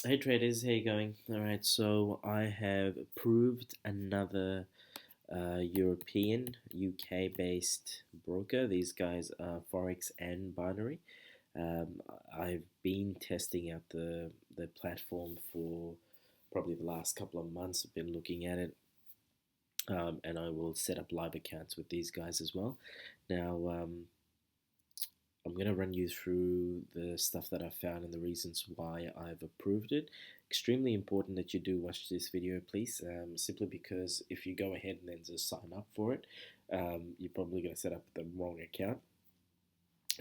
Hey traders, how you going? All right, so I have approved another European, UK-based broker. These guys are Forex and Binary. Um, I've been testing out the platform for probably the last couple of months. I've been looking at it, and I will set up live accounts with these guys as well. Now, I'm going to run you through the stuff that I've found and the reasons why I've approved it. Extremely important that you do watch this video, please, simply because if you go ahead and then just sign up for it, you're probably going to set up the wrong account.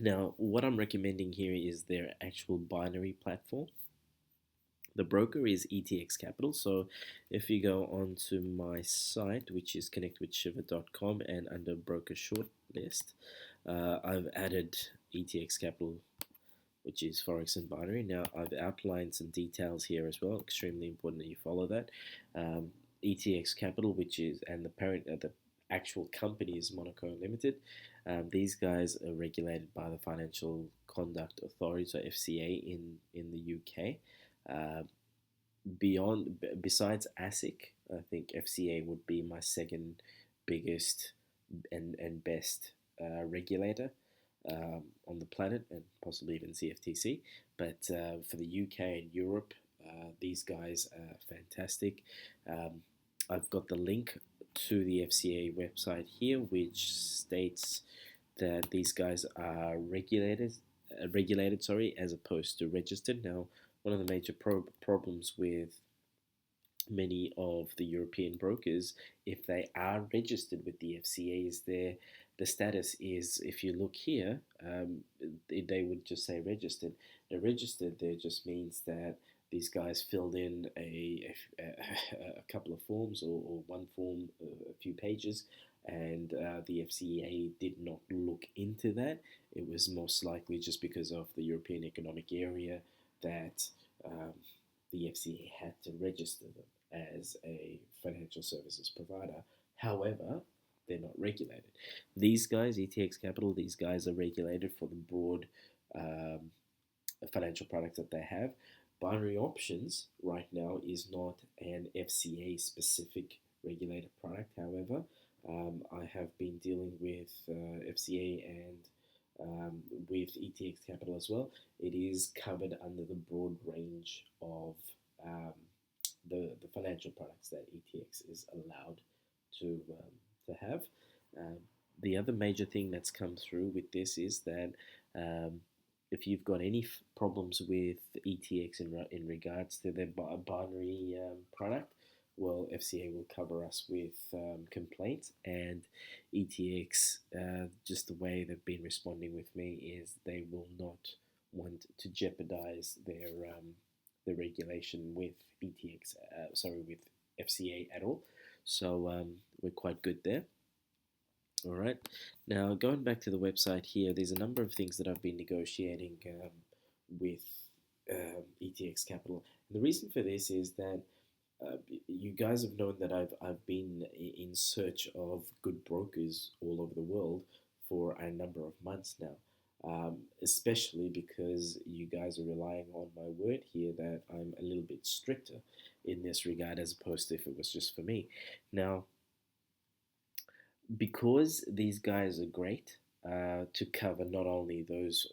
Now, what I'm recommending here is their actual binary platform. The broker is ETX Capital. So if you go onto my site, which is connectwithshiva.com, and under broker shortlist, I've added ETX Capital, which is Forex and Binary. Now, I've outlined some details here as well. Extremely important that you follow that. Um, ETX Capital, which is, and the parent, the actual company is Monaco Limited. These guys are regulated by the Financial Conduct Authority, so FCA in the UK. Uh, besides ASIC, I think FCA would be my second biggest and best regulator on the planet, and possibly even CFTC. But for the UK and Europe, these guys are fantastic. Um, I've got the link to the FCA website here, which states that these guys are regulated, sorry, as opposed to registered. Now, one of the major problems with many of the European brokers, if they are registered with the FCA, is the status is, if you look here, they would just say registered. Now, registered there just means that these guys filled in a couple of forms, or one form, a few pages, and the FCA did not look into that. It was most likely just because of the European Economic Area that um, the FCA had to register them as a financial services provider. However, they're not regulated. These guys, ETX Capital, these guys are regulated for the broad um, financial products that they have. Binary options right now is not an FCA specific regulated product. However, I have been dealing with FCA and with ETX Capital as well. It is covered under the broad range of um, the financial products that ETX is allowed to have. Um, the other major thing that's come through with this is that um, if you've got any problems with ETX in regards to their binary product, well, FCA will cover us with complaints, and ETX, just the way they've been responding with me, is they will not want to jeopardize their regulation with with FCA at all. So we're quite good there. All right. Now, going back to the website here, there's a number of things that I've been negotiating with ETX Capital. And the reason for this is that you guys have known that I've been in search of good brokers all over the world for a number of months now. Especially because you guys are relying on my word here that I'm a little bit stricter in this regard as opposed to if it was just for me. Now, because these guys are great to cover not only those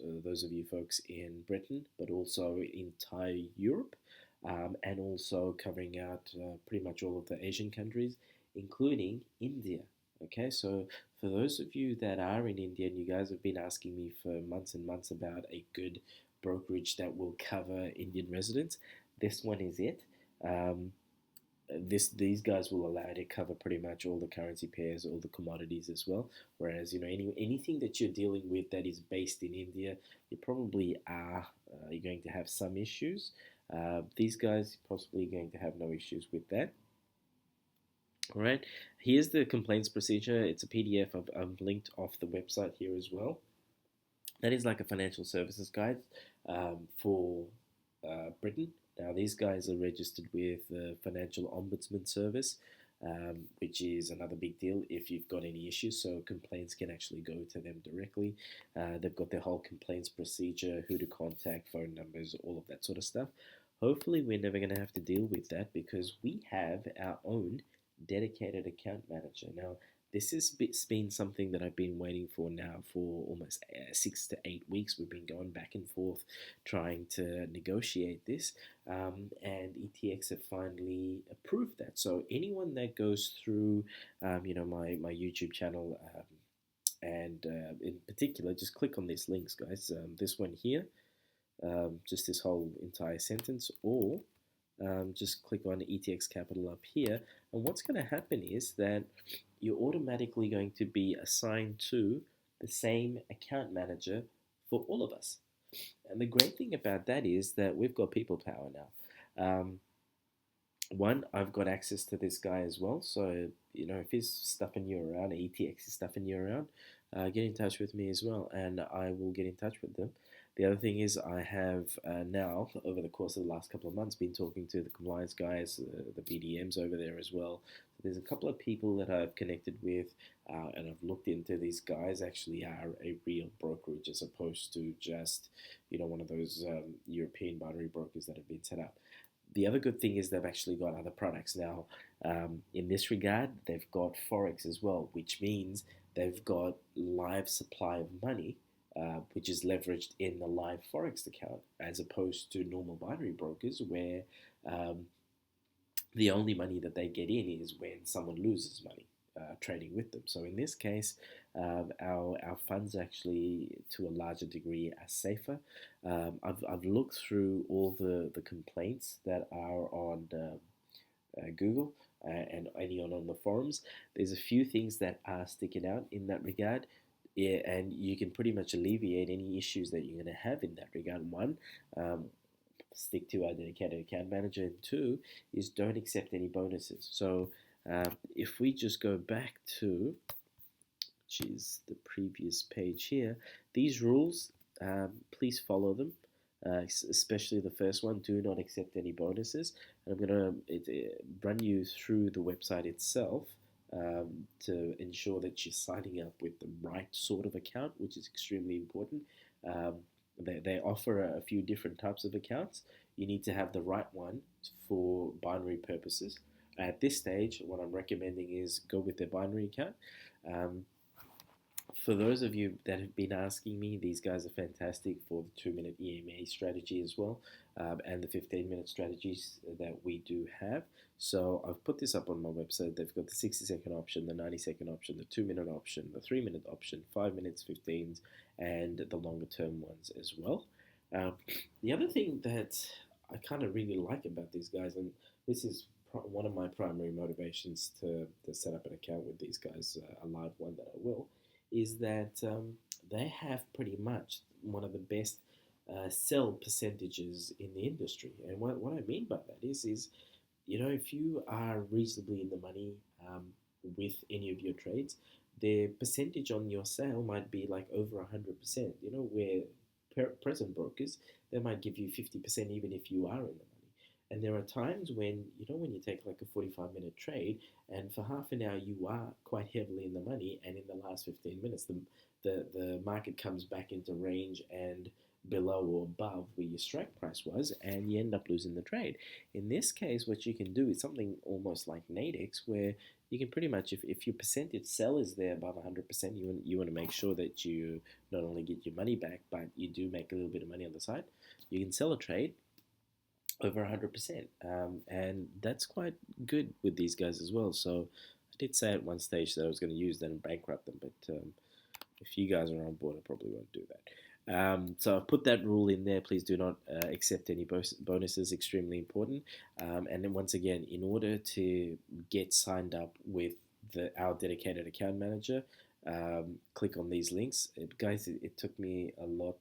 of you folks in Britain, but also entire Europe, and also covering out pretty much all of the Asian countries, including India. Okay, so for those of you that are in India, and you guys have been asking me for months and months about a good brokerage that will cover Indian residents, this one is it. Um, these guys will allow you to cover pretty much all the currency pairs, all the commodities as well. Whereas anything that you're dealing with that is based in India, you probably are you're going to have some issues. These guys possibly going to have no issues with that. All right, here's the complaints procedure. It's a PDF. I've linked off the website here as well. That is like a financial services guide for Britain. Now, these guys are registered with the Financial Ombudsman Service, which is another big deal if you've got any issues. So complaints can actually go to them directly. They've got their whole complaints procedure, who to contact, phone numbers, all of that sort of stuff. Hopefully, we're never going to have to deal with that because we have our own dedicated account manager. Now, this has been something that I've been waiting for now for almost 6 to 8 weeks. We've been going back and forth trying to negotiate this, and ETX have finally approved that. So anyone that goes through, my YouTube channel, and in particular, just click on these links, guys. This one here, just this whole entire sentence, or just click on ETX Capital up here. And what's going to happen is that you're automatically going to be assigned to the same account manager for all of us. And the great thing about that is that we've got people power now. One, I've got access to this guy as well. So, if he's stuffing you around, ETX is stuffing you around, get in touch with me as well, and I will get in touch with them. The other thing is, I have now, over the course of the last couple of months, been talking to the compliance guys, the BDMs over there as well. So there's a couple of people that I've connected with, and I've looked into. These guys actually are a real brokerage as opposed to just, one of those European binary brokers that have been set up. The other good thing is they've actually got other products now. In this regard, they've got Forex as well, which means they've got live supply of money, which is leveraged in the live Forex account, as opposed to normal binary brokers where the only money that they get in is when someone loses money trading with them. So in this case, our funds actually, to a larger degree, are safer. I've looked through all the complaints that are on Google and anyone on the forums. There's a few things that are sticking out in that regard. Yeah, and you can pretty much alleviate any issues that you're going to have in that regard. One, stick to our dedicated account manager, and two is don't accept any bonuses. So if we just go back to, which is the previous page here, these rules, please follow them, especially the first one, do not accept any bonuses. And I'm going to run you through the website itself to ensure that you're signing up with the right sort of account, which is extremely important. They offer a few different types of accounts. You need to have the right one for binary purposes. At this stage, what I'm recommending is go with the binary account. For those of you that have been asking me, these guys are fantastic for the 2-minute EMA strategy as well, and the 15-minute strategies that we do have. So I've put this up on my website. They've got the 60-second option, the 90-second option, the 2-minute option, the 3-minute option, 5 minutes, 15s, and the longer term ones as well. The other thing that I kind of really like about these guys, and this is one of my primary motivations to set up an account with these guys, a live one that I will, is that they have pretty much one of the best sell percentages in the industry. And what I mean by that is if you are reasonably in the money with any of your trades, their percentage on your sale might be like over 100%. Where present brokers, they might give you 50% even if you are in the money. And there are times when you take like a 45-minute trade, and for half an hour you are quite heavily in the money, and in the last 15 minutes the market comes back into range and below or above where your strike price was, and you end up losing the trade. In this case, what you can do is something almost like Nadex, where you can pretty much, if your percentage sell is there above 100%, you want to make sure that you not only get your money back, but you do make a little bit of money on the side. You can sell a trade over 100%, and that's quite good with these guys as well. So I did say at one stage that I was going to use them and bankrupt them, but if you guys are on board, I probably won't do that. So I've put that rule in there. Please do not accept any bonuses. Extremely important. And then once again, in order to get signed up with our dedicated account manager, click on these links. Guys, it took me a lot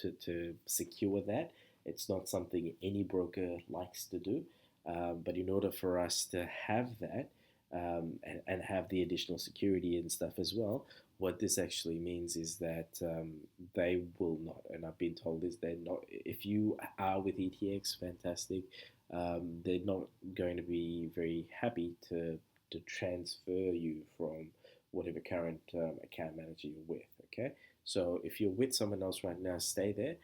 to secure that. It's not something any broker likes to do, but in order for us to have that and have the additional security and stuff as well, what this actually means is that they will not, and I've been told is they're not, if you are with ETX, fantastic, they're not going to be very happy to transfer you from whatever current account manager you're with, okay? So if you're with someone else right now, stay there.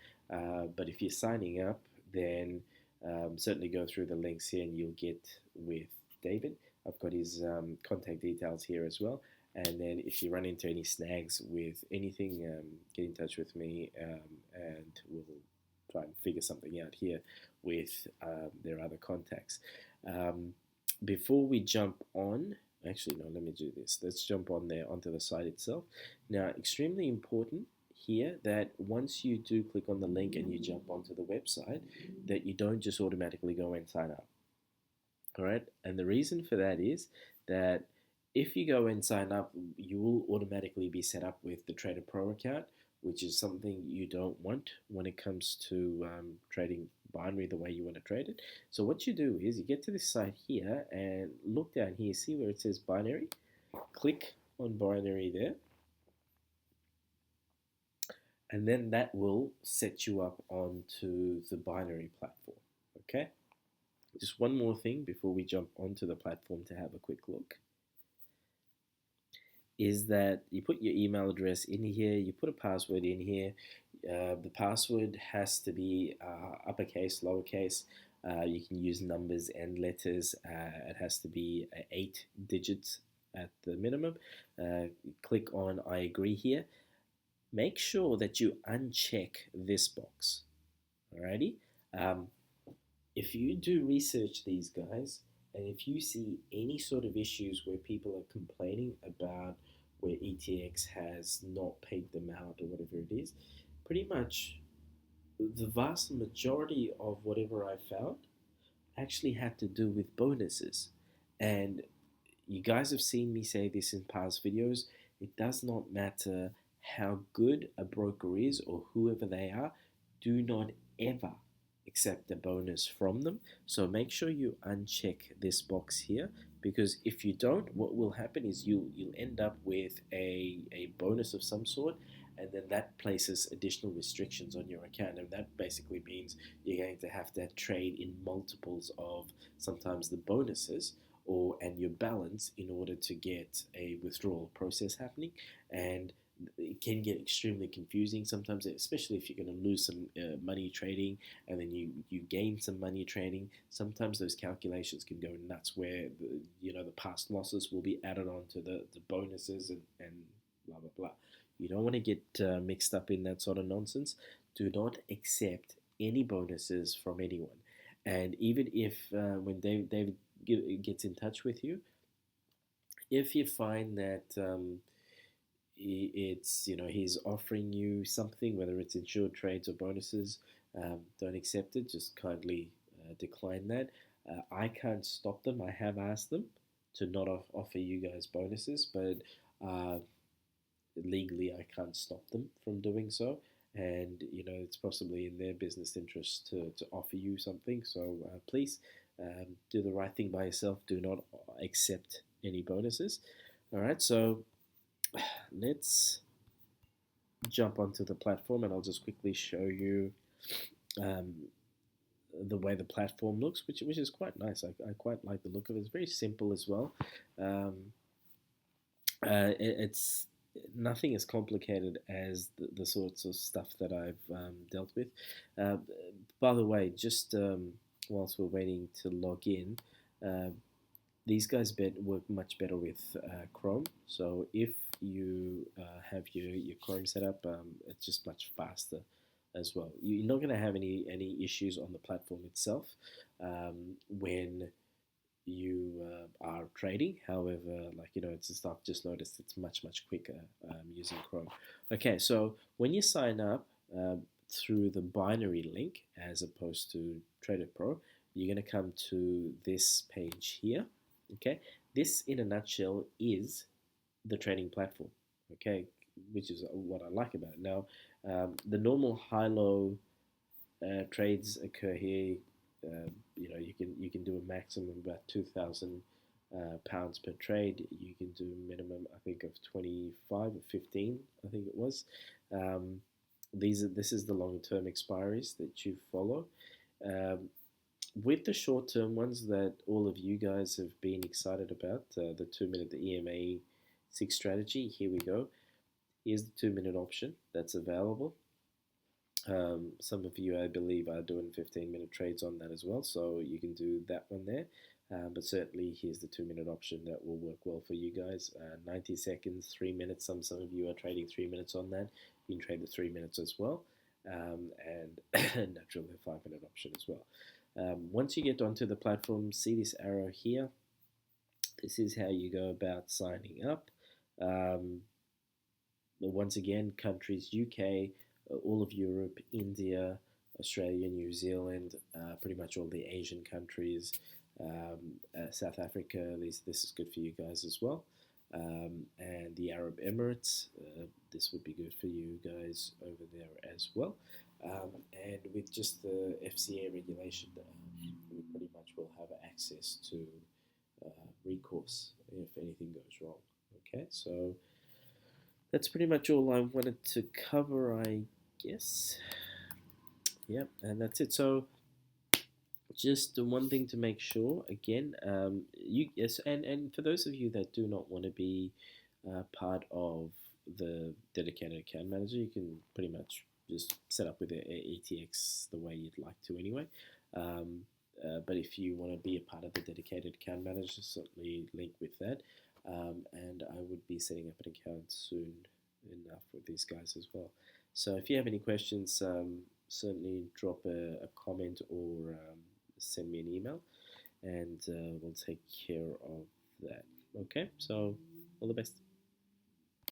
But if you're signing up, then certainly go through the links here and you'll get with David. I've got his contact details here as well. And then if you run into any snags with anything, get in touch with me, and we'll try and figure something out here with their other contacts. Before we jump on, actually, no, let me do this. Let's jump on there onto the site itself. Now, extremely important here that once you do click on the link and you jump onto the website, that you don't just automatically go and sign up. All right, and the reason for that is that if you go and sign up, you will automatically be set up with the Trader Pro account, which is something you don't want when it comes to trading binary the way you want to trade it. So what you do is you get to this site here and look down here, see where it says binary, click on binary there, and then that will set you up onto the binary platform. Okay, just one more thing before we jump onto the platform to have a quick look is that you put your email address in here, you put a password in here. The password has to be uppercase, lowercase. You can use numbers and letters. It has to be 8 digits at the minimum. Click on I agree here. Make sure that you uncheck this box. Alrighty. If you do research these guys, and if you see any sort of issues where people are complaining about where ETX has not paid them out or whatever it is, pretty much the vast majority of whatever I found actually had to do with bonuses. And you guys have seen me say this in past videos. It does not matter how good a broker is or whoever they are, do not ever accept a bonus from them. So make sure you uncheck this box here, because if you don't, what will happen is you'll end up with a bonus of some sort, and then that places additional restrictions on your account, and that basically means you're going to have trade in multiples of sometimes the bonuses and your balance in order to get a withdrawal process happening. And it can get extremely confusing sometimes, especially if you're going to lose some money trading and then you gain some money trading. Sometimes those calculations can go nuts where the past losses will be added on to the bonuses and blah blah blah. You don't want to get mixed up in that sort of nonsense. Do not accept any bonuses from anyone. And even if when David gets in touch with you, if you find that he's offering you something, whether it's insured trades or bonuses, don't accept it. Just kindly decline that. I can't stop them. I have asked them to not offer you guys bonuses, but legally I can't stop them from doing so. And it's possibly in their business interest to offer you something. So please do the right thing by yourself. Do not accept any bonuses. All right, so let's jump onto the platform, and I'll just quickly show you the way the platform looks, which is quite nice. I quite like the look of it. It's very simple as well. It's nothing as complicated as the sorts of stuff that I've dealt with. By the way, just whilst we're waiting to log in, these guys work much better with Chrome. So if you have your Chrome set up, it's just much faster as well. You're not going to have any issues on the platform itself when you are trading. However, it's just I've just noticed it's much quicker using Chrome. Okay, so when you sign up through the binary link as opposed to Trader Pro, you're going to come to this page here. Okay, this in a nutshell is the trading platform. Okay, which is what I like about it. Now, the normal high-low trades occur here. You can do a maximum of about £2,000 per trade. You can do a minimum, I think, of 25 or 15. I think it was. This is the long-term expiries that you follow. With the short-term ones that all of you guys have been excited about, the 2-minute, the EMA 6 strategy, here we go. Here's the 2-minute option that's available. Some of you, I believe, are doing 15-minute trades on that as well, so you can do that one there. But certainly, here's the 2-minute option that will work well for you guys. 90 seconds, 3 minutes. Some of you are trading 3 minutes on that. You can trade the 3 minutes as well, and naturally, the 5-minute option as well. Once you get onto the platform, see this arrow here. This is how you go about signing up. Once again, countries UK, all of Europe, India, Australia, New Zealand, pretty much all the Asian countries, South Africa. This is good for you guys as well. And the Arab Emirates, this would be good for you guys over there as well. And with just the FCA regulation, we pretty much will have access to recourse if anything goes wrong. Okay, so that's pretty much all I wanted to cover, I guess. Yep, and that's it. So just the one thing to make sure again, and for those of you that do not want to be part of the dedicated account manager, you can pretty much just set up with a ETX the way you'd like to anyway. But if you want to be a part of the dedicated account manager, certainly link with that. And I would be setting up an account soon enough with these guys as well. So if you have any questions, certainly drop a comment or send me an email, and we'll take care of that. Okay, so all the best.